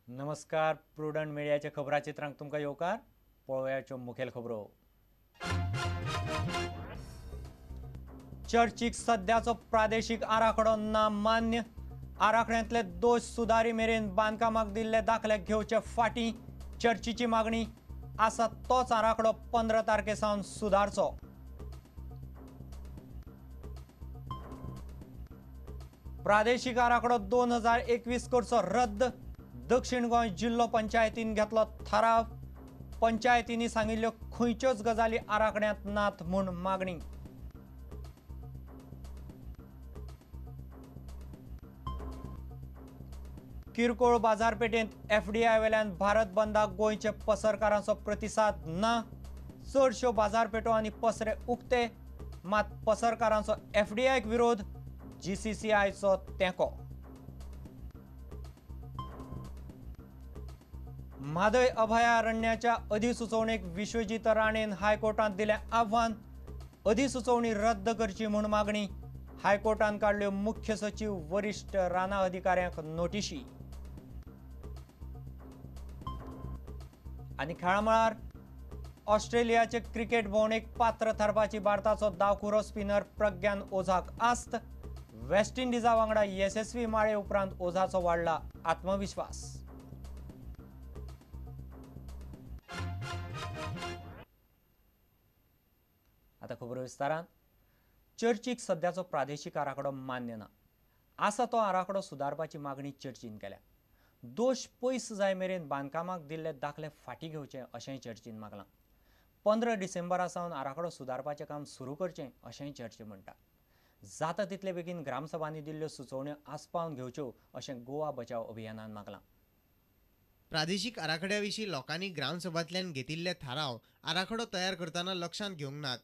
नमस्कार, प्रुडंट मीडियाच्या खबराचित्रांक तुमकां येवकार. पळोवयाच्यो मुखेल खबरो. चर्चीक सध्याचो प्रादेशीक आराखडो ना मान्य. आराखड्यांतले दोश सुदारी मेरेन बांदकामाक दिल्ले दाखले घेवचे फाटीं. चर्चीची मागणी आसा तोच आराखडो 15 तारखेसावन सुधारचो. प्रादेशीक आराखडो 2021 करचो रद्द. दक्षिण गोंय जिल्लो पंचायतीन घेतलो थाराव. पंचायतींनी सांगिल्ल्यो खंयच्योच गजाली आराखड्यांत नात म्हूण मागणी. किरकोळ बाजारपेठेंत एफडीआय वेल्यान भारत बंदाक गोंयचे पसरकारांचो प्रतिसाद ना. चडश्यो बाजारपेठो आनी पसरे उक्ते. मात पसरकारांचो एफडीआयक विरोध. जीसीसीआयचो तेंको. म्हादय अभयारण्याच्या अधिसुचोवणेक विश्वजीत राणेन हायकोर्टांत दिलें आव्हान. अधिसुचोवणी रद्द करची म्हूण मागणी. हायकोर्टान काडल्यो मुख्य सचिव वरिश्ठ राना अधिकाऱ्यांक नोटीशी. आनी खेळा मळार ऑस्ट्रेलियाचे क्रिकेट भोंवडेक पात्र थारपाची भारताचो दावखुरो स्पिनर प्रज्ञान ओझाक आस्त. वेस्ट इंडिजा वांगडा येसस्वी माळे उपरांत ओझाचो वाडला आत्मविश्वास. आता खबर विस्तारान. चर्चीक सध्याचो प्रादेशीक आराखडो मान्य ना. आसा तो आराखडो सुदारपाची मागणी चर्चीन केल्या. दोश पयस जाय मेरेन बांदकामाक दिल्ले दाखले फाटीं घेवचे अशेंय चर्चीन मागलां. 15 डिसेंबरा सावन आराखडो सुदारपाचें काम सुरू करचें अशेंय चर्च म्हणटा. जाता तितले बेगीन ग्रामसभांनी दिल्ल्यो सुचोवण्यो आस्पावन घेवच्यो अशें गोवा बचाव अभियानान मागलां. प्रादेशीक आराखड्या विशीं लोकांनी ग्रामसभांतल्यान घेतिल्ले थाराव आराखडो तयार करतना लक्षांत घेवंक नात.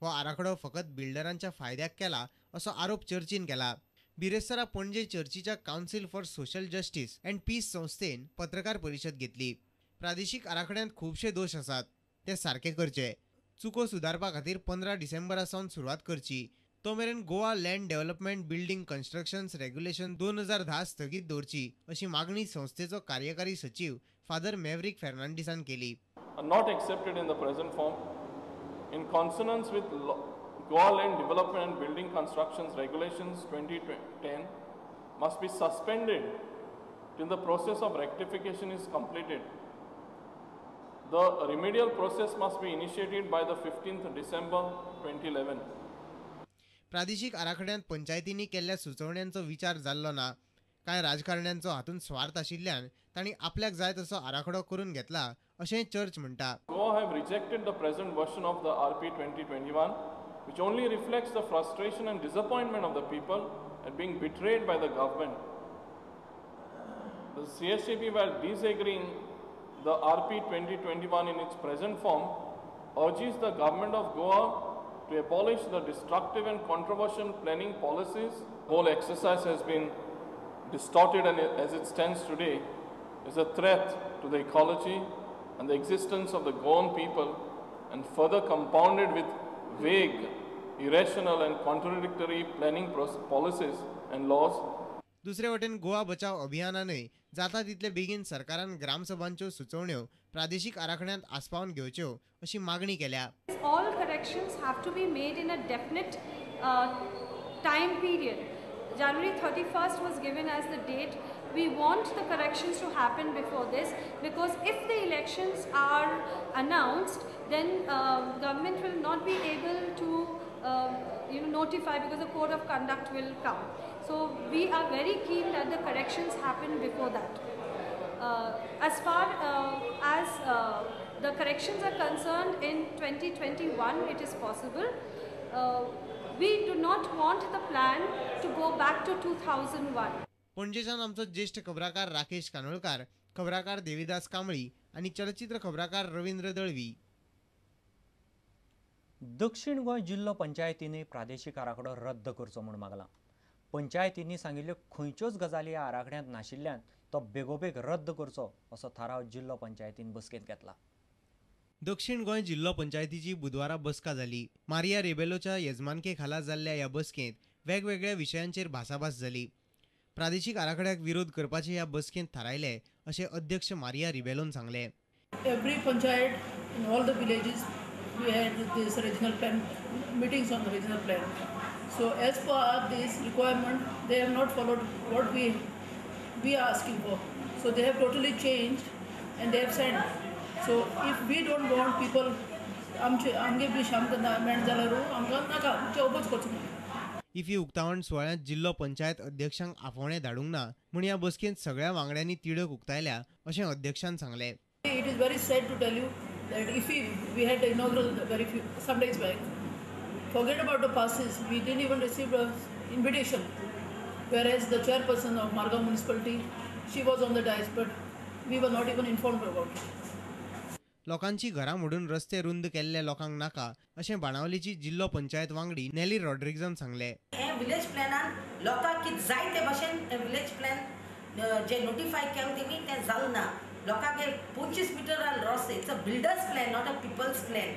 हो आराखडो फकत बिल्डरांच्या फायद्याक केला असो आरोप चर्चीन केला. बिरेस्तारा पणजे चर्चीच्या council for social justice and peace संस्थेन पत्रकार परिशद घेतली. प्रादेशीक आराखड्यांत खुबशे दोश आसात, ते सारके करचे. चुको सुदारपा खातीर 15 डिसेंबरा सावन सुरवात करची. तो मेरेन Goa land development building constructions regulation 2010 स्थगीत दवरची अशी मागणी संस्थेचो कार्यकारी सचिव फादर मेवरिक फेर्नांडीसान केली. Not accepted in the present form. In consonance with Goa Land Development and Building Constructions Regulations 2010 must be suspended till the process of rectification is completed. The remedial process must be initiated by the 15th December 2011. प्रादेशीक आराखड्यांत पंचायतींनी केल्ल्या सुचोवण्यांचो विचार जाल्लो ना. कांय राजकारण्यांचो हातूंत स्वार्थ आशिल्ल्यान तांणी आपल्याक जाय तसो आराखडो करून घेतला अशें चर्च म्हणटा. Goa have rejected the present version of the RP 2021 which only reflects the frustration and disappointment of the people at being betrayed by the government. The CSCB, while disagreeing the RP 2021 in its present form, urges the government of Goa to abolish the destructive and controversial planning policies. The whole exercise has been distorted and as it stands today is a threat to the ecology and the existence of the Goan people and further compounded with vague, irrational and contradictory planning policies and laws. दुसरे वटेन गोवा बचाव अभियानानय जाता तितले बेगीन सरकारान ग्रामसभांच्यो सुचोवण्यो प्रादेशीक आराखड्यांत आस्पावन घेवच्यो अशी मागणी केल्या. All corrections have to be made in a definite time period. January 31st was given as the date. We want the corrections to happen before this because if the elections are announced, then government will not be able to notify because the code of conduct will come. So we are very keen that the corrections happen before that. As far as the corrections are concerned in 2021, it is possible. We do not want the plan to go back to 2001. पणजेच्यान आमचो ज्येष्ठ खबराकार राकेश कानोळकार, खबराकार देविदास कांबळी आणि चलचित्र खबराकार रवींद्र दळवी. दक्षिण गोंय जिल्लो पंचायतींनी प्रादेशीक आराखडो रद्द करचो म्हूण मागला. पंचायतींनी सांगिल्ल्यो खंयच्योच गजाली ह्या आराखड्यांत नाशिल्ल्यान तो बेगोबेग रद्द करचो असो थाराव जिल्लो पंचायतीन बसकेंत घेतला. दक्षिण गोंय जिल्लो पंचायतीची बुधवारा बसका जाली. मारिया रेबेलोच्या येजमानके खाला जाल्ल्या ह्या बसकेंत वेगवेगळ्या विशयांचेर भासाभास जाली. प्रादेशीक आराखड्याक विरोध करपाचे ह्या बसकेंत थारायले अशें अध्यक्ष मारिया रिबेलोन सांगले. Every panchayat in all the villages we had this regional plan meetings on the regional plan. So as per this requirement, they have not followed what we are asking for. So they have totally changed and they have sent. So if we don't want people, आमगे बी शाम करना मेण जाल्यार आमकां नाका आमचें oppose करचो. Iffy उक्तावण सुवाळ्यांत जिल्लो पंचायत अध्यक्षांक आफोवणें धाडूंक ना म्हूण ह्या बसकेंत सगळ्या वांगड्यांनी तिडक उक्तायल्या अशें अध्यक्षान सांगलें. It is very sad to tell you that if we had the inaugural very few some days back, forget about the passes, we didn't even receive an invitation, whereas the chairperson of Margao municipality, she was on the dais, but we were not even informed about it. लोकांची घरां मोडून रस्ते रुंद केल्ले लोकांक नाका अशें बाणावलीची जिल्लो पंचायत वांगडी नेली रॉड्रिग्जान सांगलें. हे विलेज प्लॅनान लोकांक कितें जाय ते भाशेन विलेज प्लॅन जे नोटिफाय केलें तेमी तें जालें ना. लोकांक 25 मीटर रस्ते it's a builder's plan not a people's plan.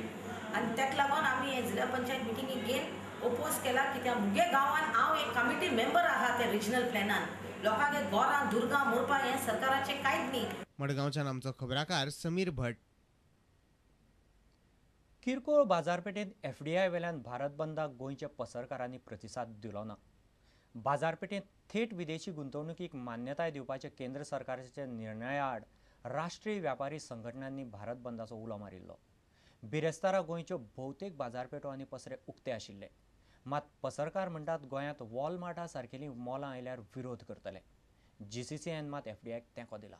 आनी ताका लागून आमी हे जिल्लो पंचायत मिटिंगेक घेवन ओपोज केला कित्याक मुगे गांवांत हांव एक कमिटी मेंबर आहा त्या रिजनल प्लॅनान. लोकांक गोरां दुर्गां मोडपा हें सरकाराचें कांयच न्ही. मडगांवच्यान आमचो खबराकार समीर भट. किरकोळ बाजारपेठेंत एफडीआय वेल्यान भारत बंदाक गोंयच्या पसरकारांनी प्रतिसाद दिलो ना. बाजारपेठेंत थेट विदेशी गुंतवणुकीक मान्यताय दिवपाच्या केंद्र सरकाराच्या निर्णया आड राष्ट्रीय व्यापारी संघटनांनी भारत बंदाचो उलो मारिल्लो. बिरेस्तारा गोंयच्यो भोवतेक बाजारपेठो आनी पसरे उक्ते आशिल्ले. मात पसरकार म्हणटात गोंयांत वॉलमार्टा सारकेलीं मॉलां आयल्यार विरोध करतले. जीसीसीएन मात एफडीआयक तेंको दिला.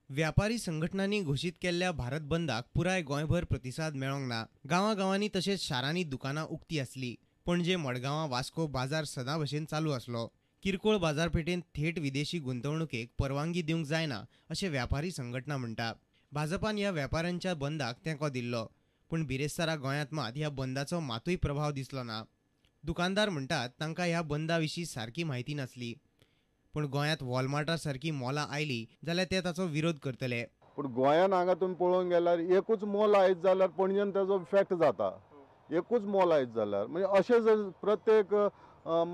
व्यापारी संघटनांनी घोशीत केल्ल्या भारत बंदाक पुराय गोंयभर प्रतिसाद मेळोंक ना. गांवांगांवांनी तशेंच शारांनी दुकानां उक्तीं आसलीं. पणजे, मडगांवां, वास्को बाजार सदां भशेन चालू आसलो. किरकोळ बाजारपेठेंत थेट विदेशी गुंतवणुकेक परवानगी दिवंक जायना अशें व्यापारी संघटना म्हणटा. भाजपान ह्या व्यापाऱ्यांच्या बंदाक तेंको दिल्लो. पूण बिरेस्तारा गोंयांत मात ह्या बंदाचो मातूय प्रभाव दिसलो ना. दुकानदार म्हणटात तांकां ह्या बंदा विशीं सारकी म्हायती नासली. पूण गोंयांत वॉलमार्टा सारकी मॉलां आयलीं जाल्यार ते ताचो विरोध करतले. पूण गोंयांत हांगा तुमी पळोवंक गेल्यार एकूच मॉल आयज जाल्यार पणजेन ताजो इफेक्ट जाता. एकूच मॉल आयज जाल्यार म्हणजे अशें जर प्रत्येक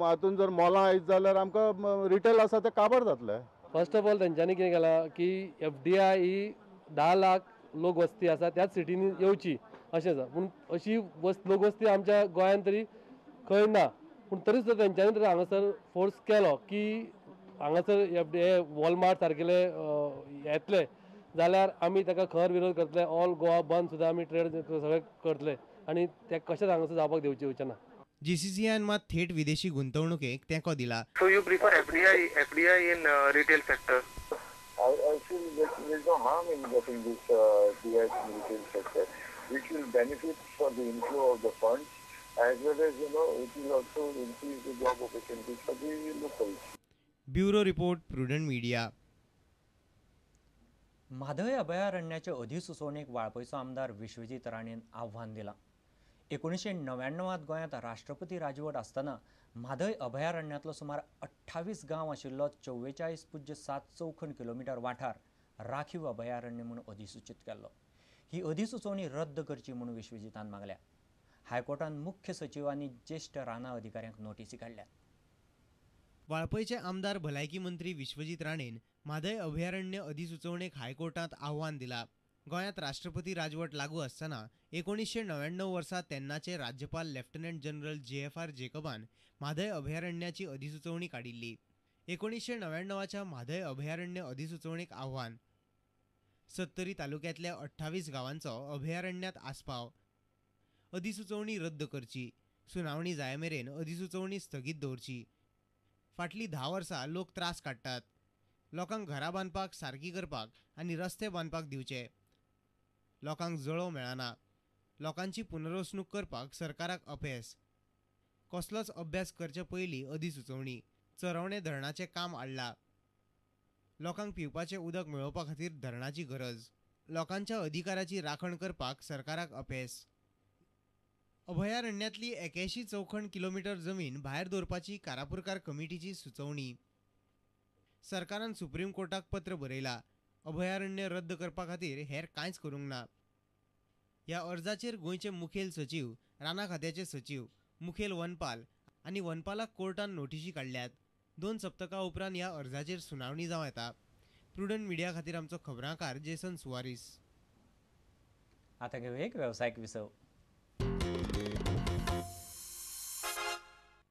हातून जर मॉलां आयज जाल्यार आमकां रिटेल आसा ते काबार जातले. फर्स्ट ऑफ ऑल तेंच्यांनी कितें केलां की एफडीआय ही 10 लाख लोक वस्ती आसा त्याच सिटीनी येवची अशें आसा. पूण अशी लोक वस्ती आमच्या गोंयांत तरी खंय ना. पूण तरी सुद्दां तेंच्यांनी तर हांगासर फोर्स केलो की हांगासर हे वॉलमार्ट सारकेले येतले जाल्यार आमी ताका खर विरोध करतले. ऑल गोवा बंद सुद्दां आमी ट्रेड सगळे करतले आनी ते कशेंच हांगासर जावपाक दिवचे ना. जीसीसीएन मात थेट विदेशी गुंतवणुकेक तेंको दिला. So you prefer FDI in retail sector? I feel that there is no harm in getting this FDI in retail sector, which will benefit for the inflow of the funds, as well as it will also increase the job opportunities for the locals. Bureau report, prudent media. Mhadei अभयारण्याच्या अधिसुचोवणेक वाळपयचो आमदार विश्वजीत राणेन आव्हान दिलां. 1999 गोंयांत राष्ट्रपती राजवट आसतना म्हादय अभयारण्यांतलो सुमार 28 गांव आशिल्लो 44.7 चौखण किलोमीटर वाठार राखीव अभयारण्य म्हूण अधिसूचीत केल्लो. ही अधिसुचोवणी रद्द करची म्हूण विश्वजितान मागल्या. हायकोर्टान मुख्य सचिव आनी ज्येष्ठ राना अधिकाऱ्यांक नोटीसी काडल्या. वाळपयचे आमदार भलायकी मंत्री विश्वजीत राणेन म्हादय अभयारण्य अधिसुचोवणेक हायकोर्टांत आव्हान दिलां. गोंयांत राष्ट्रपती राजवट लागू आसतना 1999 वर्सा तेन्नाचे राज्यपाल लेफ्टनंट जनरल JFR जेकबान म्हादय अभयारण्याची अधिसुचोवणी काडिल्ली. 1999च्या म्हादय अभयारण्य अधिसुचोवणेक आव्हान. 70 तालुक्यांतल्या 28 गांवांचो अभयारण्यात आस्पाव. अधिसुचोवणी रद्द करची. सुनावणी जायमेरेन अधिसुचोवणी स्थगीत दवरची. फाटलीं 10 वर्सां लोक त्रास काडटात. लोकांक घरां बांदपाक, सारकी करपाक आनी रस्ते बांदपाक दिवचे. लोकांक जळो मेळना, लोकांची पुनर्वसणूक करपाक सरकाराक अपेस, कसलोच अभ्यास करचे पयलीं अधिसुचोवणी, चरवणे धरणाचें काम आडला, लोकांक पिवपाचें उदक मेळोवपा खातीर धरणाची गरज, लोकांच्या अधिकाराची राखण करपाक सरकाराक अपेस. अभयारण्यांतली 81 चौखण किलोमीटर जमीन भायर दवरपाची कारापुरकार कमिटीची सुचोवणी. सरकारान सुप्रीम कोर्टाक पत्र बरयलां, अभयारण्य रद्द करपा खातीर हेर कांयच करूंक ना. ह्या अर्जाचेर गोंयचे मुखेल सचीव, राना खात्याचे सचीव, मुखेल वनपाल आनी वनपालाक कोर्टान नोटीशी काडल्यात. 2 सप्तकां उपरांत ह्या अर्जाचेर सुनावणी जावं येता. प्रुडंट मिडिया खातीर आमचो खबराकार जेसन सुवारीस. आता घेऊ एक व्यावसायिक विसव.